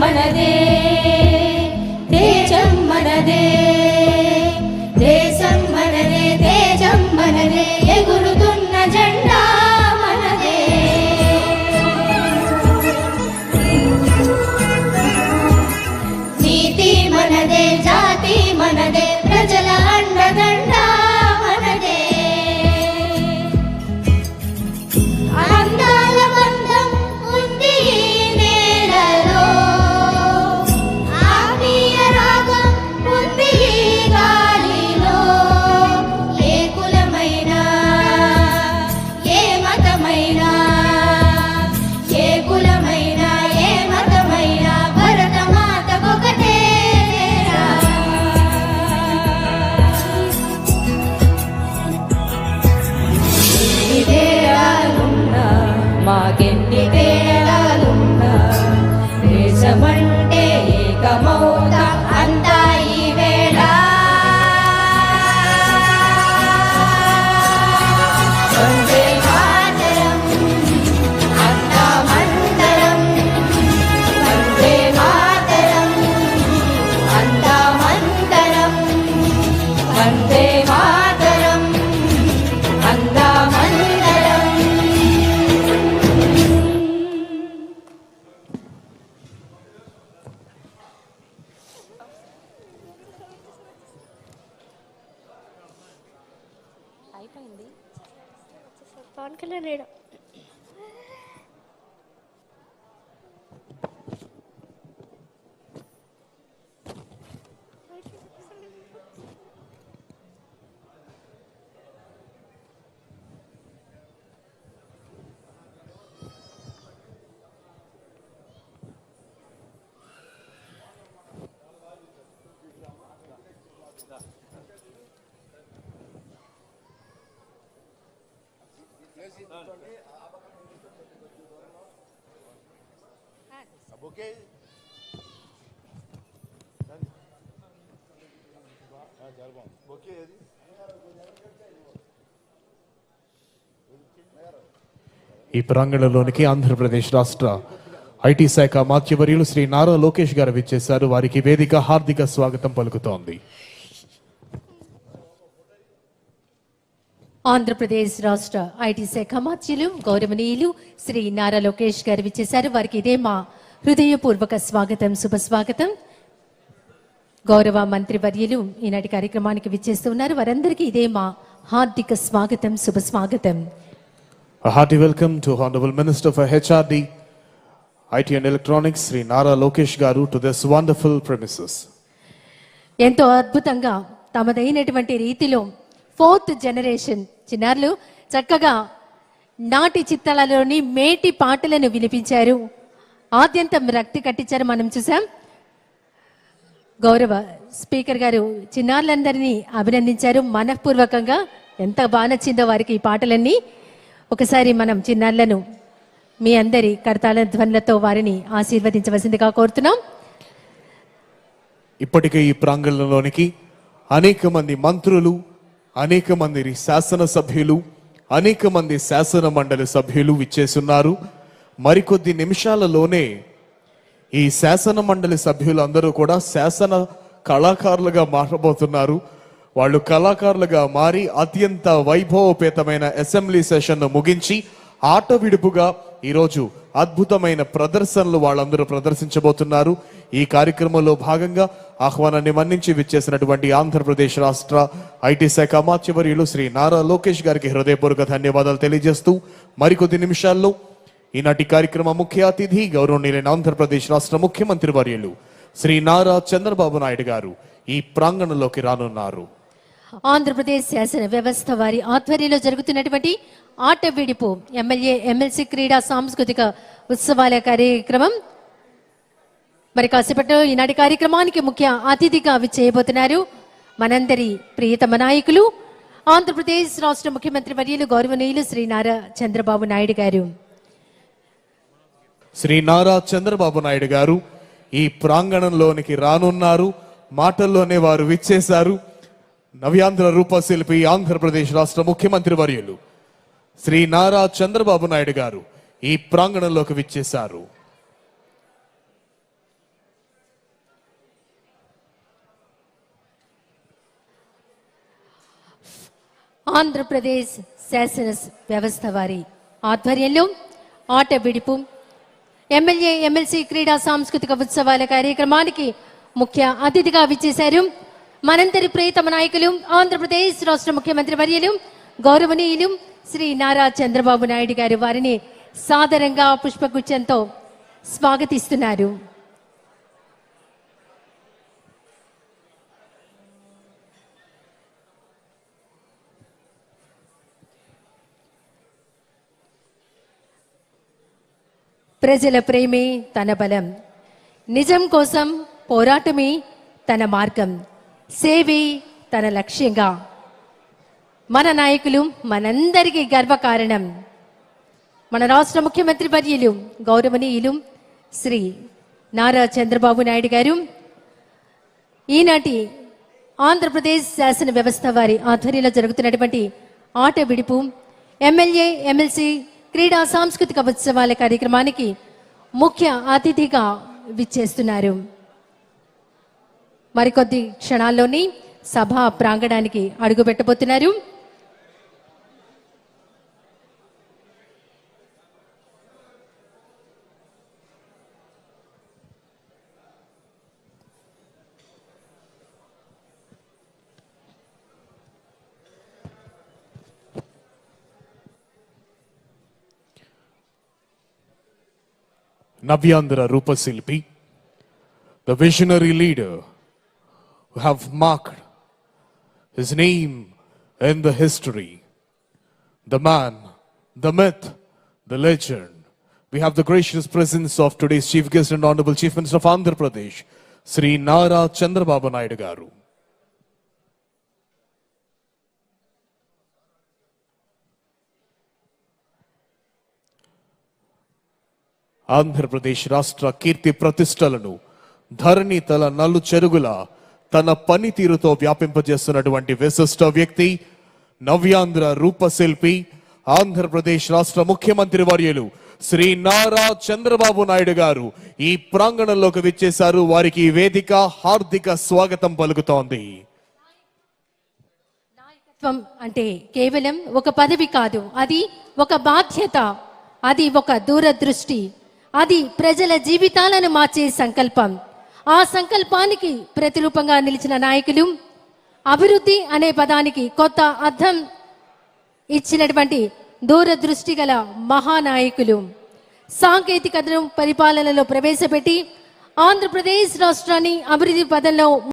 మనదే, తేజం మనదే, దేశం మనదే, తేజం మనదే, ఎగురుతున్న జెండా మనదే. నీతి మనదే, జాతి మనదే, ప్రజల అండదండ మనదే. అందాల బంధం ఉంది ఈ నేలలో, ఆత్మీయ రాగం ఉంది ఈ గాలిలో. ఏ కులమైనా, ఏ మతమైనా, ఏ కులమైనా, ఏ మతమైనా, భరత మాతకొకటే నేరా. తేడాలున్నా, మాకెన్ని తేడాలున్నా, దేశమంటే ఏకమౌతా అంతా ఈ వేళ. వందే మాతరం అందామంతరం, వందే మాతరం అందామంతరం, వందే మాతరం అందామంతరం. అయిపోయింది. పవన్ కళ్యాణ్ లేడు. ఈ ప్రాంగణంలోనికి ఆంధ్రప్రదేశ్ రాష్ట్ర ఐటీ శాఖ మాత్యవర్యులు శ్రీ నారా లోకేష్ గారు విచ్చేశారు. వారికి వేదిక హార్దిక స్వాగతం పలుకుతోంది. ఆంధ్రప్రదేశ్ రాష్ట్ర ఐటీ శాఖ మాత్యులు గౌరవనీయులు శ్రీ నారా లోకేష్ గారు విచ్చేశారు. వారికి ఇదే మా హృదయపూర్వక స్వాగతం, శుభస్వాగతం. గౌరవ మంత్రివర్యులు ఈనాటి కార్యక్రమానికి విచ్చేస్తున్నారు. వారందరికీ ఇదే మా హార్దిక స్వాగతం, శుభస్వాగతం. A hearty welcome to Honorable Minister for HRD, IT and Electronics, Sri Nara Lokesh Garu, to this wonderful premises. ఎంతో అద్భుతంగా తమదైనటువంటి రీతిలో 4th జనరేషన్ చిన్నారులు చక్కగా నాటి చిత్రాలలోని మేటి పాటలను వినిపించారు. ఆద్యంతం రక్తి కట్టించారు, మనం చూసాం. గౌరవ స్పీకర్ గారు చిన్నారులందరినీ అభినందించారు మనఃపూర్వకంగా. ఎంత బాగా నచ్చిందో వారికి ఈ పాటలన్నీ. ఒకసారి మనం చిన్నారులను మీ అందరి కర్తాల ధ్వనులతో వారిని ఆశీర్వదించవలసిందిగా కోరుతున్నాం. ఇప్పటికే ఈ ప్రాంగణంలోనికి అనేక మంది మంత్రులు, అనేక మంది శాసనసభ్యులు, అనేక మంది శాసన మండలి సభ్యులు విచ్చేస్తున్నారు. మరికొద్ది నిమిషాలలోనే ఈ శాసన మండలి సభ్యులు అందరూ కూడా శాసన కళాకారులుగా మారబోతున్నారు. వాళ్ళు కళాకారులుగా మారి అత్యంత వైభవపేతమైన అసెంబ్లీ సెషన్ను ముగించి ఆట విడుపుగా ఈరోజు అద్భుతమైన ప్రదర్శనలు వాళ్ళందరూ ప్రదర్శించబోతున్నారు. ఈ కార్యక్రమంలో భాగంగా ఆహ్వానాన్ని మన్నించి విచ్చేసినటువంటి ఆంధ్రప్రదేశ్ రాష్ట్ర ఐటీ శాఖ మాత్యవర్యులు శ్రీ నారా లోకేష్ గారికి హృదయపూర్వక ధన్యవాదాలు తెలియజేస్తూ మరికొద్ది నిమిషాల్లో ఈనాటి కార్యక్రమ ముఖ్య అతిథి గౌరవనీయులైన ఆంధ్రప్రదేశ్ రాష్ట్ర ముఖ్యమంత్రి వర్యులు శ్రీ నారా చంద్రబాబు నాయుడు గారు ఈ ప్రాంగణంలోకి రానున్నారు. ఆంధ్రప్రదేశ్ శాసన వ్యవస్థ వారి ఆధ్వర్యంలో జరుగుతున్నటువంటి ఆట విడిపు ఎమ్మెల్యే ఎమ్మెల్సీ క్రీడా సాంస్కృతిక ఉత్సవాల కార్యక్రమం మరి కాసేపట్లో ఈనాటి కార్యక్రమానికి ముఖ్య అతిథిగా చేయబోతున్నారు మనందరి ప్రియతమ నాయకులు ఆంధ్రప్రదేశ్ రాష్ట్ర ముఖ్యమంత్రి వర్యులు గౌరవనీయులు శ్రీ నారా చంద్రబాబు నాయుడు గారు. శ్రీ నారా చంద్రబాబు నాయుడు గారు ఈ ప్రాంగణంలోనికి రానున్నారు. మాటల్లోనే వారు విచ్చేశారు. నవ్యాంధ్ర రూపశిల్పి ఆంధ్రప్రదేశ్ రాష్ట్ర ముఖ్యమంత్రి వర్యులు శ్రీ నారా చంద్రబాబు నాయుడు గారు ఈ ప్రాంగణంలోకి విచ్చేశారు. ఆంధ్రప్రదేశ్ శాసన వ్యవస్థ వారి ఆధ్వర్యంలో ఆట విడుపు ఎమ్మెల్యే ఎమ్మెల్సీ క్రీడా సాంస్కృతిక ఉత్సవాల కార్యక్రమానికి ముఖ్య అతిథిగా విచ్చేశారు మనందరి ప్రియతమ నాయకులు ఆంధ్రప్రదేశ్ రాష్ట్ర ముఖ్యమంత్రి వర్యులు గౌరవనీయులు శ్రీ నారా చంద్రబాబు నాయుడు గారు వారిని సాదరంగా పుష్పగుచ్చంతో స్వాగతిస్తున్నారు. ప్రజల ప్రేమే తన బలం, నిజం కోసం పోరాటమే తన మార్గం, సేవే తన లక్ష్యంగా మన నాయకులు మనందరికీ గర్వకారణం. మన రాష్ట్ర ముఖ్యమంత్రి వర్యులు గౌరవనీయులు శ్రీ నారా చంద్రబాబు నాయుడు గారు ఈనాటి ఆంధ్రప్రదేశ్ శాసన వ్యవస్థ వారి ఆధ్వర్యంలో జరుగుతున్నటువంటి ఆట విడుపు ఎమ్మెల్యే ఎమ్మెల్సీ క్రీడా సాంస్కృతిక ఉత్సవాల కార్యక్రమానికి ముఖ్య అతిథిగా విచ్చేస్తున్నారు. మరికొద్ది క్షణాల్లోని సభా ప్రాంగణానికి అడుగు పెట్టబోతున్నారు. Navyandra Rupasilpi, the visionary leader who have marked his name in the history, the man, the myth, the legend. We have the gracious presence of today's chief guest and honorable chief minister of Andhra Pradesh, Sri Nara Chandrababu Naidu Garu. Andhra Pradesh రాష్ట్ర కీర్తి ప్రతిష్టలను ధరణి తల నలు చెరుగుల తన పనితీరుతో వ్యాపింపజేస్తున్నటువంటి విశిష్ట వ్యక్తి నవ్యాంధ్ర రూపశిల్పి ఆంధ్రప్రదేశ్ రాష్ట్ర ముఖ్యమంత్రి వర్యులు శ్రీ నారా చంద్రబాబు నాయుడు గారు ఈ ప్రాంగణంలోకి విచ్చేశారు. వారికి ఈ వేదిక హార్దిక స్వాగతం పలుకుతోంది. నాయకత్వం అంటే కేవలం ఒక పదవి కాదు, అది ఒక బాధ్యత, అది ఒక దూరదృష్టి, అది ప్రజల జీవితాలను మార్చే సంకల్పం. ఆ సంకల్పానికి ప్రతిరూపంగా నిలిచిన నాయకులు, అభివృద్ధి అనే పదానికి కొత్త అర్థం ఇచ్చినటువంటి దూరదృష్టి గల మహానాయకులు, సాంకేతికతను పరిపాలనలో ప్రవేశపెట్టి ఆంధ్రప్రదేశ్ రాష్ట్రాన్ని అభివృద్ధి పదంలో